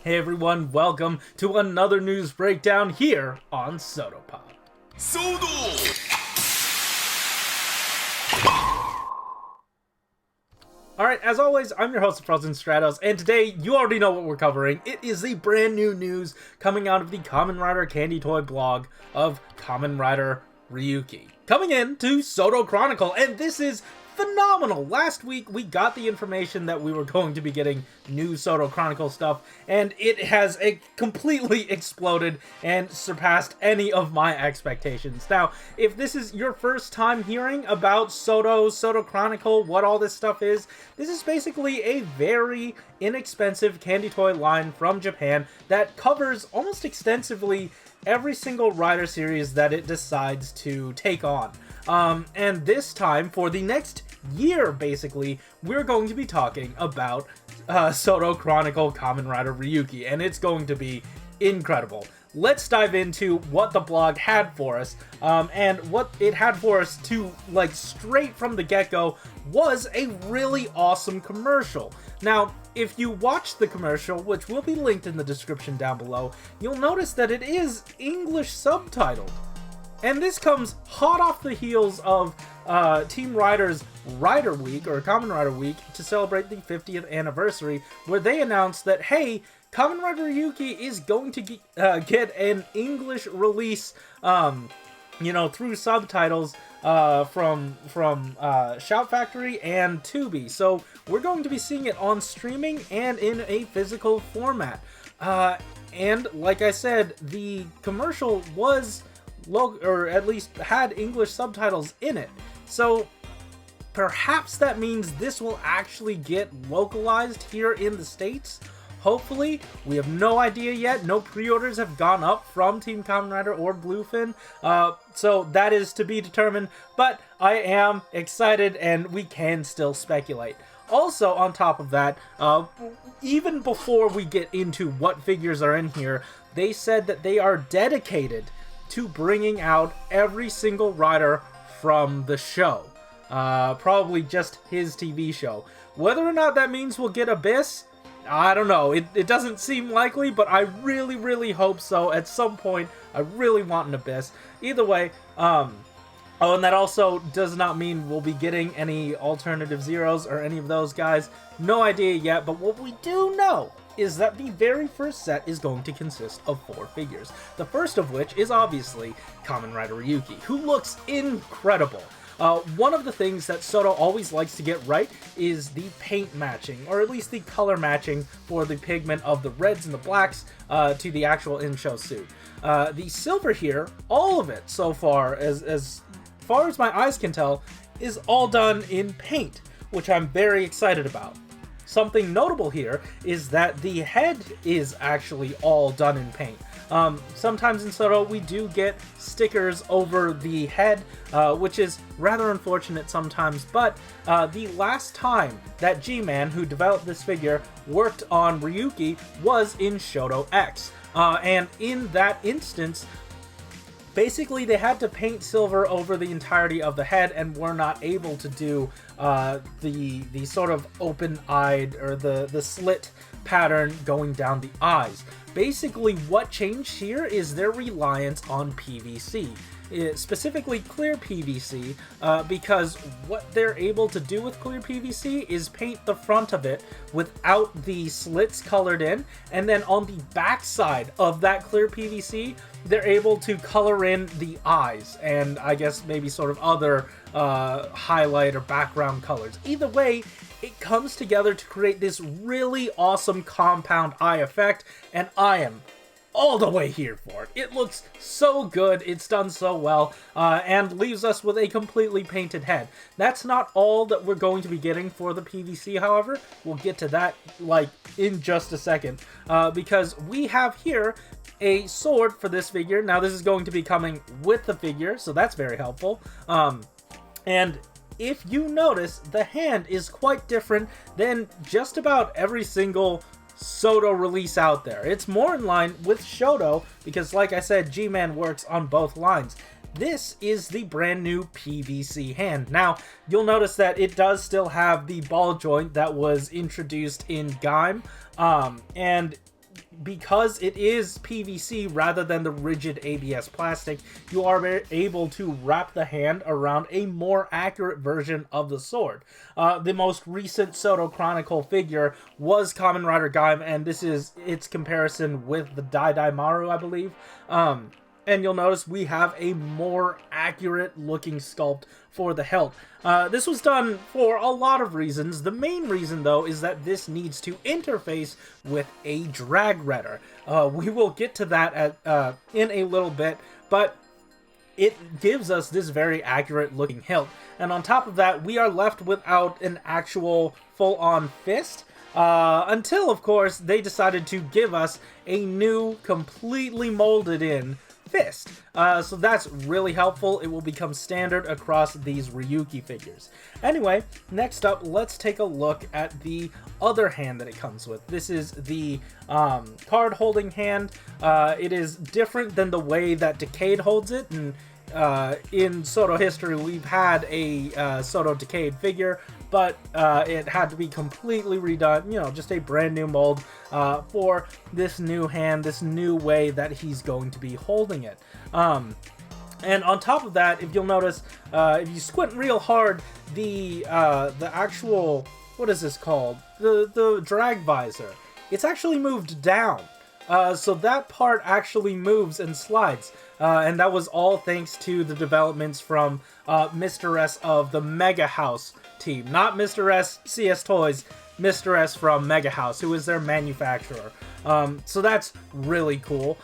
Hey everyone, welcome to another news breakdown here on Sotopop. Alright, as always, I'm your host, Frozen Stratos, and today, you already know what we're covering. It is the brand new news coming out of the Kamen Rider Candy Toy blog of Kamen Rider Ryuki. Coming in to CHRONICLE, and this is phenomenal! Last week, we got the information that we were going to be getting new CHRONICLE stuff, and it has completely exploded and surpassed any of my expectations. Now, if this is your first time hearing about CHRONICLE, what all this stuff is, this is basically a very inexpensive candy toy line from Japan that covers almost extensively every single rider series that it decides to take on. And this time, for the next year, basically, we're going to be talking about CHRONICLE Kamen Rider Ryuki, and it's going to be incredible. Let's dive into what the blog had for us, and what it had for us to, straight from the get-go, was a really awesome commercial. Now, if you watch the commercial, which will be linked in the description down below, you'll notice that it is English subtitled. And this comes hot off the heels of Team Rider's Rider Week, or Kamen Rider Week, to celebrate the 50th anniversary, where they announced that, hey, Kamen Rider Yuki is going to get an English release, through subtitles from Shout Factory and Tubi. So we're going to be seeing it on streaming and in a physical format. And like I said, the commercial was or at least had English subtitles in it. So perhaps that means this will actually get localized here in the States. Hopefully. We have no idea yet. No pre-orders have gone up from Team Kamen Rider or Bluefin. So that is to be determined. But I am excited and we can still speculate. Also, on top of that, even before we get into what figures are in here, they said that they are dedicated to bringing out every single rider from the show. Probably just his TV show. Whether or not that means we'll get Abyss, I don't know. It doesn't seem likely, but I really, really hope so. At some point, I really want an Abyss. Either way, oh, and that also does not mean we'll be getting any alternative Zeros or any of those guys. No idea yet, but what we do know is that the very first set is going to consist of 4 figures. The first of which is obviously Kamen Rider Ryuki, who looks incredible. One of the things that Soto always likes to get right is the paint matching, or at least the color matching for the pigment of the reds and the blacks to the actual in-show suit. The silver here, all of it so far, as far as my eyes can tell, is all done in paint, which I'm very excited about. Something notable here is that the head is actually all done in paint. Sometimes in Soto we do get stickers over the head, which is rather unfortunate sometimes, but the last time that G-Man, who developed this figure, worked on Ryuki was in shodo-x. And in that instance, basically, they had to paint silver over the entirety of the head and were not able to do the sort of open-eyed, or the slit pattern going down the eyes. Basically, what changed here is their reliance on PVC. Specifically clear PVC, because what they're able to do with clear PVC is paint the front of it without the slits colored in, and then on the back side of that clear PVC, they're able to color in the eyes, and I guess maybe sort of other highlight or background colors. Either way, it comes together to create this really awesome compound eye effect, and I am all the way here for it. It looks so good, it's done so well, and leaves us with a completely painted head. That's not all that we're going to be getting for the PVC, however. We'll get to that, in just a second, because we have here a sword for this figure. Now, this is going to be coming with the figure, so that's very helpful. And if you notice, the hand is quite different than just about every single Soto release out there. It's more in line with Shodo because, like I said, G-Man works on both lines. This is the brand new PVC hand. Now, you'll notice that it does still have the ball joint that was introduced in Gaim, and because it is PVC rather than the rigid ABS plastic, you are able to wrap the hand around a more accurate version of the sword. The most recent CHRONICLE figure was Kamen Rider Gaim, and this is its comparison with the Dai Maru, I believe. And you'll notice we have a more accurate looking sculpt for the hilt. This was done for a lot of reasons. The main reason, though, is that this needs to interface with a Dragredder. We will get to that in a little bit, but it gives us this very accurate looking hilt. And on top of that, we are left without an actual full-on fist. Until, of course, they decided to give us a new, completely molded in fist. So that's really helpful. It will become standard across these Ryuki figures. Anyway, next up, let's take a look at the other hand that it comes with. This is the card holding hand. It is different than the way that Decade holds it, and in Soto history we've had a Soto Decade figure, but it had to be completely redone, you know, just a brand new mold for this new hand, this new way that he's going to be holding it. And on top of that, if you'll notice, if you squint real hard, the actual, what is this called? The drag visor, it's actually moved down. So that part actually moves and slides. And that was all thanks to the developments from Mr. S of the Mega House team. Not Mr. S CS Toys, Mr. S from Mega House, who is their manufacturer. So that's really cool.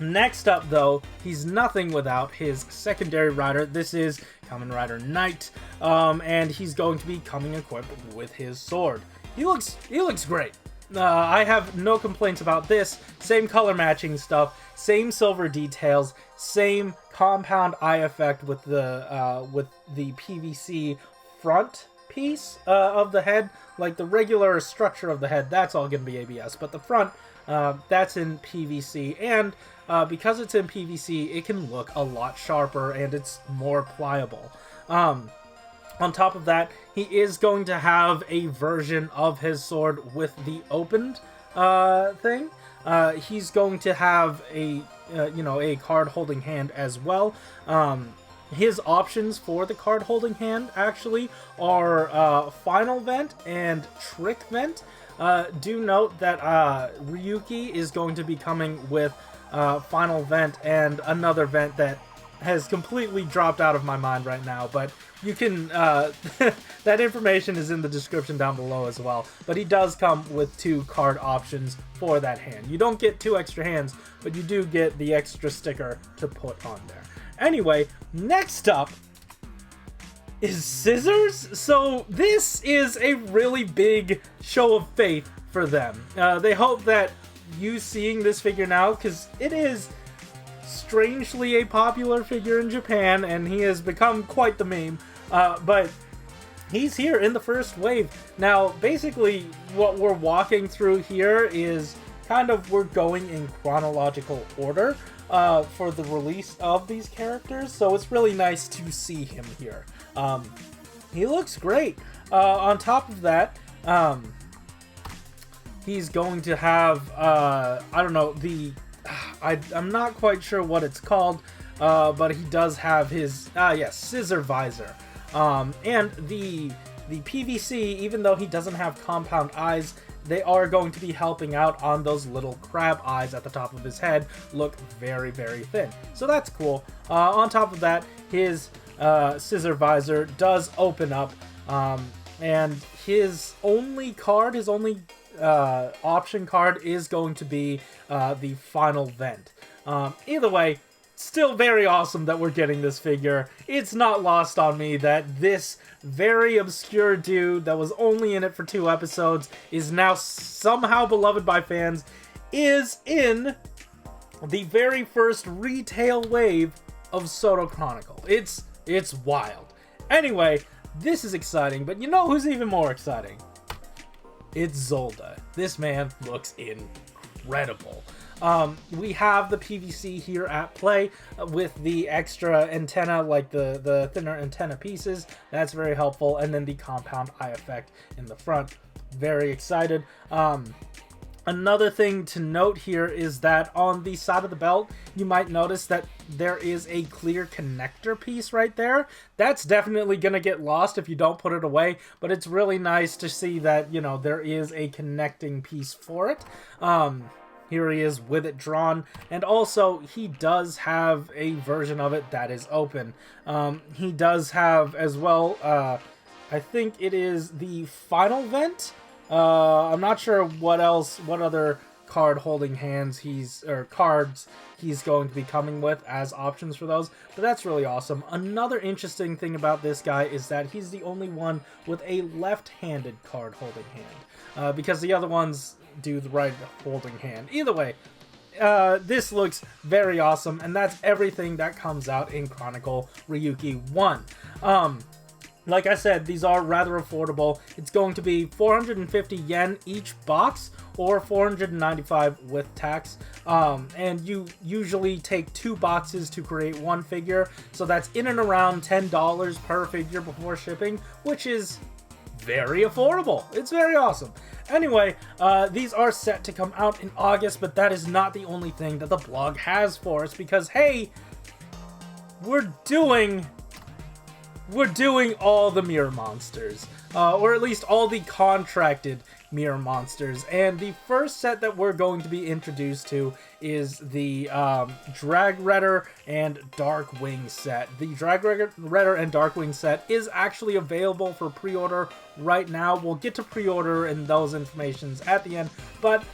Next up, though, he's nothing without his secondary rider. This is Kamen Rider Knight, and he's going to be coming equipped with his sword. He looks great. I have no complaints about this. Same color matching stuff, same silver details, same compound eye effect with the PVC front piece of the head. Like the regular structure of the head, that's all going to be ABS, but the front, that's in PVC, and because it's in PVC, it can look a lot sharper and it's more pliable. On top of that, he is going to have a version of his sword with the opened thing. He's going to have a a card holding hand as well. His options for the card holding hand actually are final vent and trick vent. Do note that Ryuki is going to be coming with final vent and another vent that has completely dropped out of my mind right now, but you can that information is in the description down below as well. But he does come with 2 card options for that hand. You don't get 2 extra hands, but you do get the extra sticker to put on there. Anyway, next up is scissors. So this is a really big show of faith for them. They hope that you seeing this figure now, because it is strangely a popular figure in Japan, and he has become quite the meme, but he's here in the first wave. Now, basically, what we're walking through here is kind of, we're going in chronological order for the release of these characters, so it's really nice to see him here. He looks great. On top of that, he's going to have, I don't know, I'm not quite sure what it's called, but he does have his, scissor visor. And the PVC, even though he doesn't have compound eyes, they are going to be helping out on those little crab eyes at the top of his head, look very, very thin. So that's cool. On top of that, his scissor visor does open up, and his only card, his only option card is going to be the final vent. Either way, still very awesome that we're getting this figure. It's not lost on me that this very obscure dude that was only in it for 2 episodes is now somehow beloved by fans, is in the very first retail wave of CHRONICLE. It's wild. Anyway, this is exciting, but you know who's even more exciting? It's Zolda. This man looks incredible. We have the PVC here at play with the extra antenna, like the thinner antenna pieces. That's very helpful. And then the compound eye effect in the front. Very excited. Another thing to note here is that on the side of the belt, you might notice that there is a clear connector piece right there. That's definitely going to get lost if you don't put it away, but it's really nice to see that, you know, there is a connecting piece for it. Here he is with it drawn, and also he does have a version of it that is open. He does have as well, I think it is the final vent. I'm not sure what other card holding hands cards he's going to be coming with as options for those, but that's really awesome. Another interesting thing about this guy is that he's the only one with a left-handed card holding hand, because the other ones do the right holding hand. Either way, this looks very awesome, and that's everything that comes out in Chronicle Ryuki 1. Like I said, these are rather affordable. It's going to be 450 yen each box, or 495 with tax. And you usually take 2 boxes to create 1 figure, so that's in and around $10 per figure before shipping, which is very affordable. It's very awesome. Anyway, these are set to come out in August, but that is not the only thing that the blog has for us, because hey, we're doing all the mirror monsters, or at least all the contracted mirror monsters. And the first set that we're going to be introduced to is the Dragredder and Darkwing set. The Dragredder and Darkwing set is actually available for pre-order right now. We'll get to pre-order and those informations at the end, but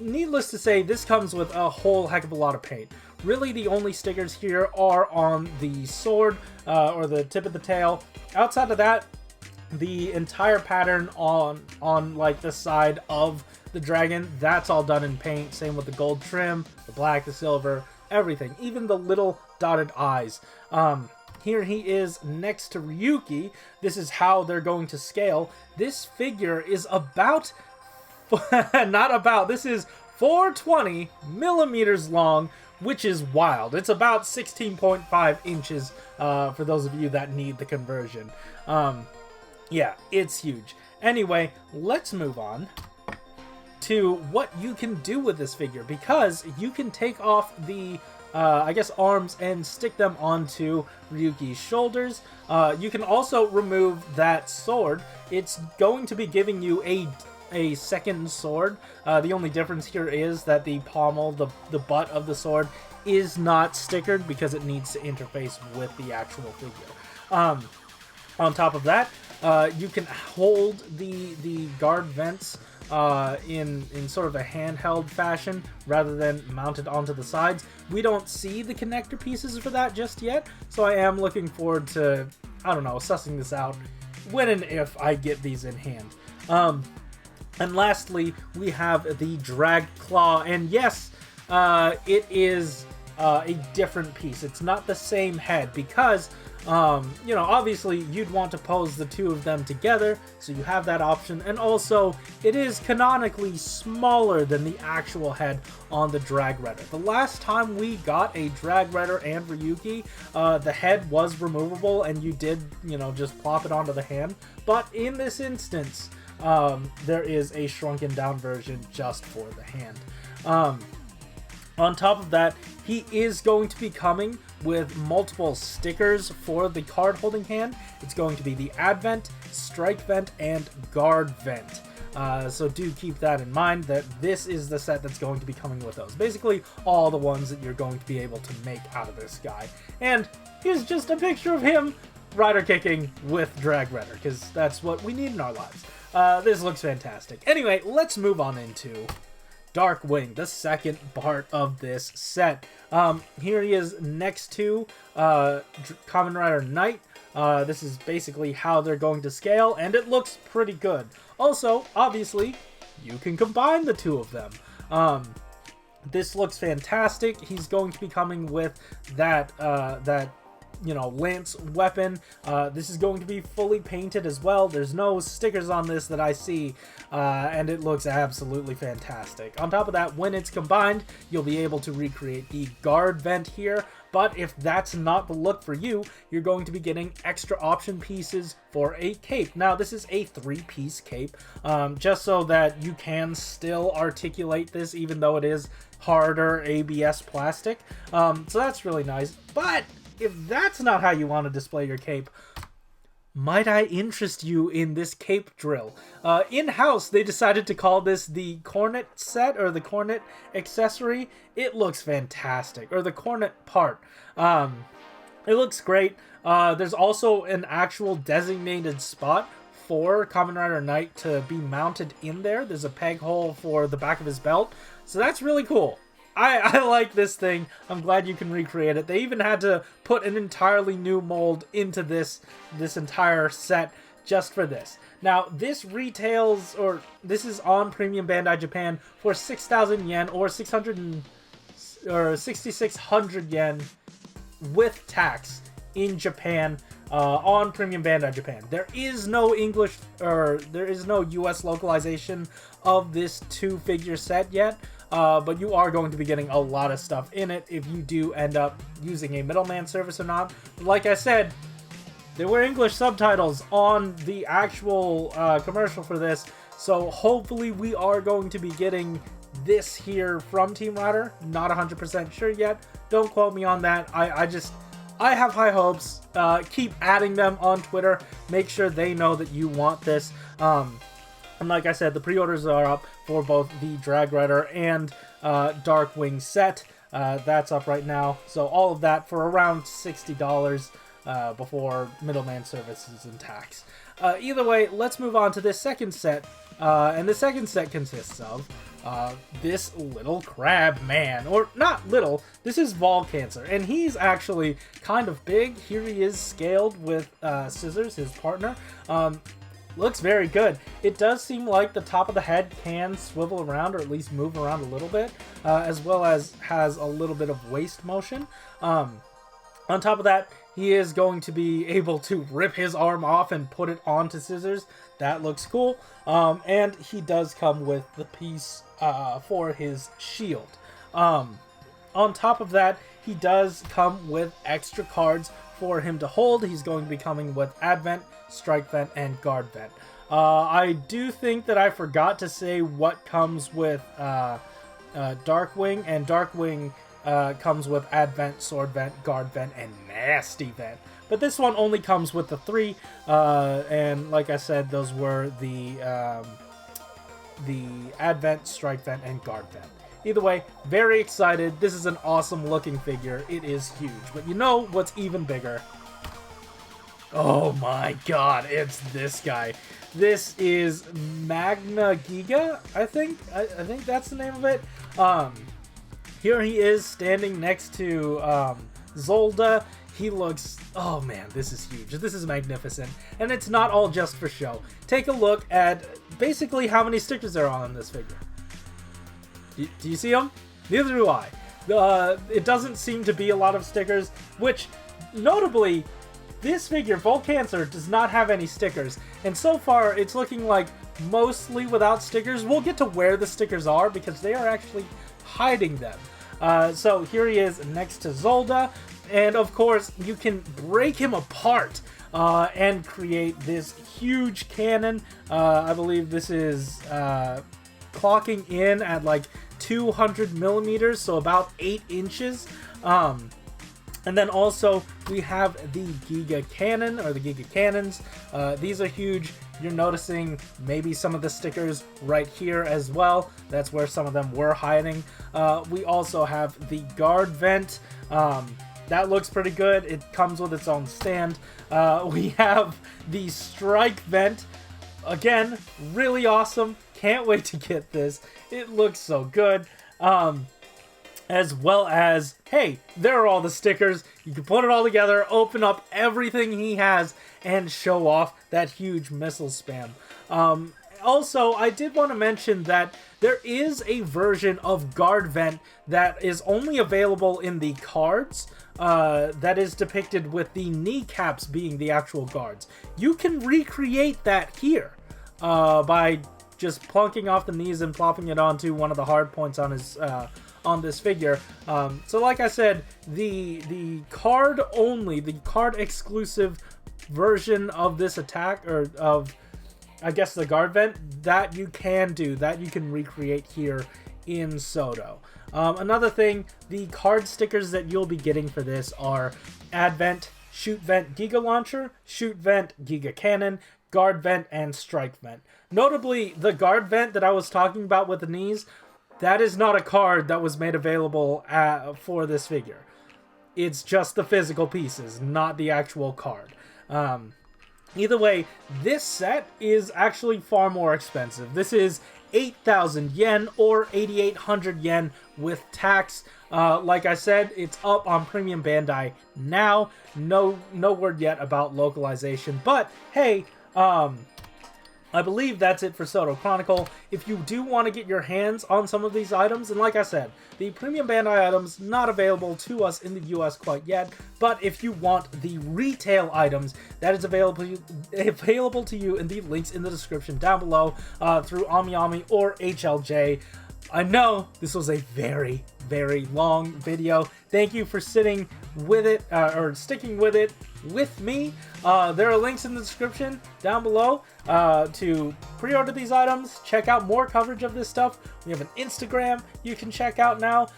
needless to say, this comes with a whole heck of a lot of paint. Really, the only stickers here are on the sword, or the tip of the tail. Outside of that, the entire pattern on like the side of the dragon, that's all done in paint. Same with the gold trim, the black, the silver, everything. Even the little dotted eyes. Here he is next to Ryuki. This is how they're going to scale. This figure is about, this is 420 millimeters long, which is wild. It's about 16.5 inches for those of you that need the conversion. Yeah, it's huge. Anyway, let's move on to what you can do with this figure, because you can take off the I guess arms and stick them onto Ryuki's shoulders. You can also remove that sword. It's going to be giving you a second sword. The only difference here is that the pommel, the butt of the sword, is not stickered because it needs to interface with the actual figure. On top of that, you can hold the guard vents in sort of a handheld fashion rather than mounted onto the sides. We don't see the connector pieces for that just yet, so I am looking forward to, I don't know, sussing this out when and if I get these in hand. And lastly, we have the Drag Claw, and yes, it is a different piece. It's not the same head because, you know, obviously you'd want to pose the two of them together, so you have that option, and also it is canonically smaller than the actual head on the Dragredder. The last time we got a Dragredder and Ryuki, the head was removable and you did, you know, just plop it onto the hand, but in this instance, there is a shrunken down version just for the hand. On top of that, he is going to be coming with multiple stickers for the card holding hand. It's going to be the Advent, Strike Vent, and Guard Vent. So do keep that in mind, that this is the set that's going to be coming with those. Basically, all the ones that you're going to be able to make out of this guy. And here's just a picture of him rider kicking with Dragredder, because that's what we need in our lives. This looks fantastic. Anyway, let's move on into Darkwing, the second part of this set. Here he is next to Kamen Rider Knight. This is basically how they're going to scale, and it looks pretty good. Also, obviously, you can combine the two of them. This looks fantastic. He's going to be coming with that you know, lance weapon. This is going to be fully painted as well. There's no stickers on this that I see, and it looks absolutely fantastic. On top of that, when it's combined, you'll be able to recreate the guard vent here. But if that's not the look for you, you're going to be getting extra option pieces for a cape. Now, this is a 3-piece cape, just so that you can still articulate this, even though it is harder ABS plastic. So that's really nice. But if that's not how you want to display your cape, might I interest you in this cape drill? In-house, they decided to call this the Cornet set, or the Cornet Accessory. It looks fantastic. Or the Cornet part. It looks great. There's also an actual designated spot for Kamen Rider Knight to be mounted in there. There's a peg hole for the back of his belt. So that's really cool. I like this thing. I'm glad you can recreate it. They even had to put an entirely new mold into this entire set just for this. Now, this retails, or this is on Premium Bandai Japan for 6,000 yen or 6,600 yen with tax in Japan on Premium Bandai Japan. There is no English, or there is no US localization of this 2-figure set yet. But you are going to be getting a lot of stuff in it if you do end up using a middleman service or not. But like I said, there were English subtitles on the actual commercial for this, so hopefully we are going to be getting this here from Team Rider. Not 100% sure yet. Don't quote me on that. I have high hopes. Keep adding them on Twitter. Make sure they know that you want this. And like I said, the pre-orders are up for both the Dragredder and Darkwing set. That's up right now. So all of that for around $60 before middleman services and tax. Either way, let's move on to this second set. And the second set consists of this little crab man. Or not little, this is Volcancer. And he's actually kind of big. Here he is scaled with Scissors, his partner. Looks very good. It does seem like the top of the head can swivel around, or at least move around a little bit, as well as has a little bit of waist motion. On top of that, he is going to be able to rip his arm off and put it onto Scissors. That looks cool. And he does come with the piece for his shield. On top of that, he does come with extra cards for him to hold. He's going to be coming with Advent, Strike Vent, and Guard Vent. I do think that I forgot to say what comes with Darkwing, and Darkwing comes with Advent, Sword Vent, Guard Vent, and Nasty Vent. But this one only comes with the 3, and like I said, those were the Advent, Strike Vent, and Guard Vent. Either way, very excited. This is an awesome looking figure. It is huge. But you know what's even bigger? Oh my god, it's this guy. This is Magnugiga, I think. I think that's the name of it. Here he is standing next to Zolda. He looks... Oh man, this is huge. This is magnificent. And it's not all just for show. Take a look at basically how many stickers there are on this figure. Do you see them? Neither do I. It doesn't seem to be a lot of stickers, which, notably, this figure, Volcancer, does not have any stickers. And so far, it's looking like mostly without stickers. We'll get to where the stickers are, because they are actually hiding them. So here he is next to Zolda. And of course, you can break him apart and create this huge cannon. I believe this is clocking in at like 200 millimeters, so about 8 inches. And then also we have the Giga Cannon, or the Giga Cannons. These are huge. You're noticing maybe some of the stickers right here as well. That's where some of them were hiding. We also have the Guard Vent. That looks pretty good. It comes with its own stand. We have the Strike Vent. Again, really awesome. Can't wait to get this. It looks so good. As well as, hey, there are all the stickers. You can put it all together, open up everything he has, and show off that huge missile spam. also, I did want to mention that there is a version of Guard Vent that is only available in the cards, that is depicted with the kneecaps being the actual guards. You can recreate that here by just plunking off the knees and plopping it onto one of the hard points on his on this figure. So like I said, the card exclusive version of this attack, or of, I guess, the Guard Vent, that you can do, that you can recreate here in Shodo. Another thing, the card stickers that you'll be getting for this are Advent, Shoot Vent Giga Launcher, Shoot Vent Giga Cannon, Guard Vent, and Strike Vent. Notably, the Guard Vent that I was talking about with the knees, that is not a card that was made available for this figure. It's just the physical pieces, not the actual card. Either way, this set is actually far more expensive. This is 8,000 yen or 8,800 yen with tax. Like I said, it's up on Premium Bandai now. No word yet about localization, but hey, I believe that's it for Shodo Chronicle. If you do want to get your hands on some of these items, and like I said, the Premium Bandai items not available to us in the US quite yet, but if you want the retail items, that is available to you in the links in the description down below through Amiami or HLJ. I know this was a very, very long video. Thank you for sitting with it, or sticking with it with me. There are links in the description down below to pre-order these items, check out more coverage of this stuff. We have an Instagram you can check out now.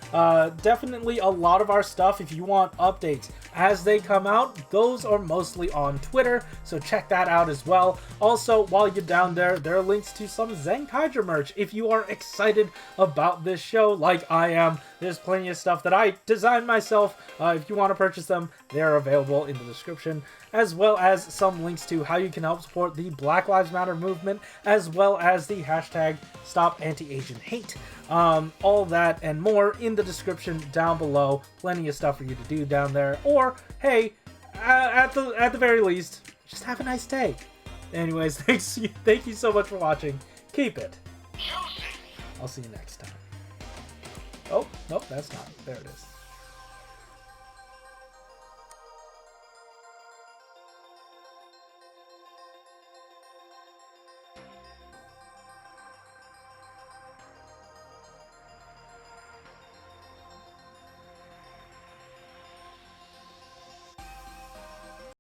Definitely a lot of our stuff, if you want updates as they come out, those are mostly on Twitter, so check that out as well. Also, while you're down there, there are links to some Zenkaiger merch if you are excited about this show like I am. There's plenty of stuff that I designed myself. If you want to purchase them, they're available in the description, as well as some links to how you can help support the Black Lives Matter movement, as well as the hashtag Stop Anti-Asian Hate. All that and more in the description down below. Plenty of stuff for you to do down there. Or, hey, at the very least, just have a nice day. Anyways, thank you so much for watching. Keep it. I'll see you next time. Oh, nope, that's not. There it is.